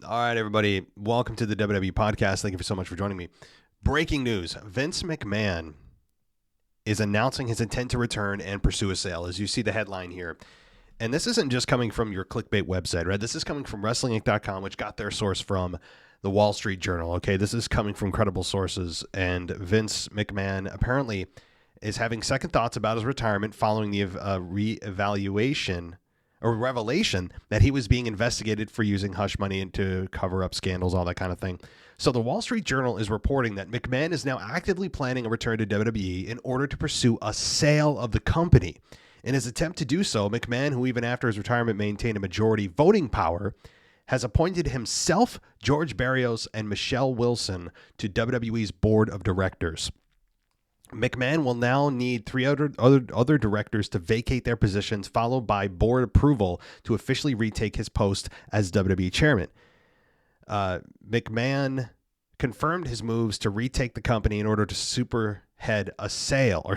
All right, everybody. Welcome to the WWE podcast. Thank you so much for joining me. Breaking news. Vince McMahon is announcing his intent to return and pursue a sale, as you see the headline here. And this isn't just coming from your clickbait website, right? This is coming from WrestlingInc.com, which got their source from the Wall Street Journal, okay? This is coming from credible sources. And Vince McMahon apparently is having second thoughts about his retirement following the reevaluation or revelation that he was being investigated for using hush money to cover up scandals, all that kind of thing. So the Wall Street Journal is reporting that McMahon is now actively planning a return to WWE in order to pursue a sale of the company. In his attempt to do so, McMahon, who even after his retirement maintained a majority voting power, has appointed himself, George Barrios, and Michelle Wilson to WWE's board of directors. McMahon will now need three other directors to vacate their positions, followed by board approval to officially retake his post as WWE chairman. McMahon confirmed his moves to retake the company in order to spearhead a sale, I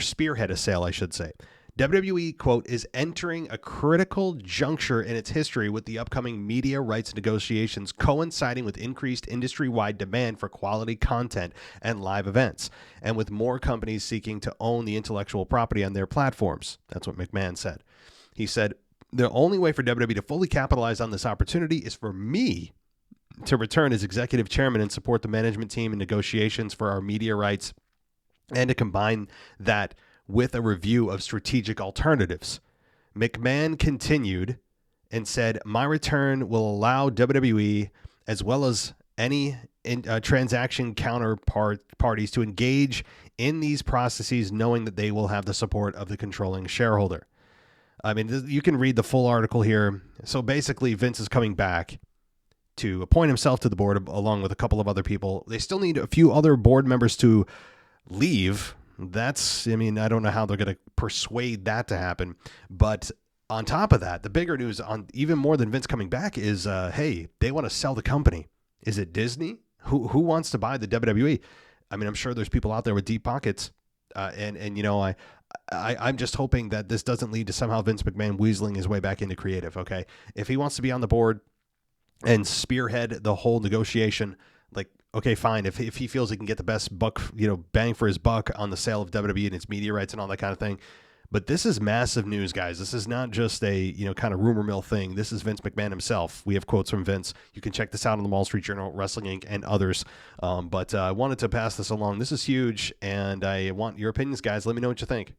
should say. WWE, quote, is entering a critical juncture in its history with the upcoming media rights negotiations coinciding with increased industry-wide demand for quality content and live events, and with more companies seeking to own the intellectual property on their platforms. That's what McMahon said. He said, the only way for WWE to fully capitalize on this opportunity is for me to return as executive chairman and support the management team in negotiations for our media rights, and to combine that with a review of strategic alternatives. McMahon continued and said, my return will allow WWE, as well as any transaction counterparties, to engage in these processes, knowing that they will have the support of the controlling shareholder. I mean, you can read the full article here. So basically, Vince is coming back to appoint himself to the board along with a couple of other people. They still need a few other board members to leave. I don't know how they're going to persuade that to happen. But on top of that, the bigger news, on even more than Vince coming back, is, hey, they want to sell the company. Is it Disney? Who wants to buy the WWE? I mean, I'm sure there's people out there with deep pockets. I'm just hoping that this doesn't lead to somehow Vince McMahon weaseling his way back into creative, okay? If he wants to be on the board and spearhead the whole negotiation, like, okay, fine. If he feels he can get the best bang for his buck on the sale of WWE and its media rights and all that kind of thing. But this is massive news, guys. This is not just a, kind of rumor mill thing. This is Vince McMahon himself. We have quotes from Vince. You can check this out on the Wall Street Journal, Wrestling Inc., and others. But I wanted to pass this along. This is huge, and I want your opinions, guys. Let me know what you think.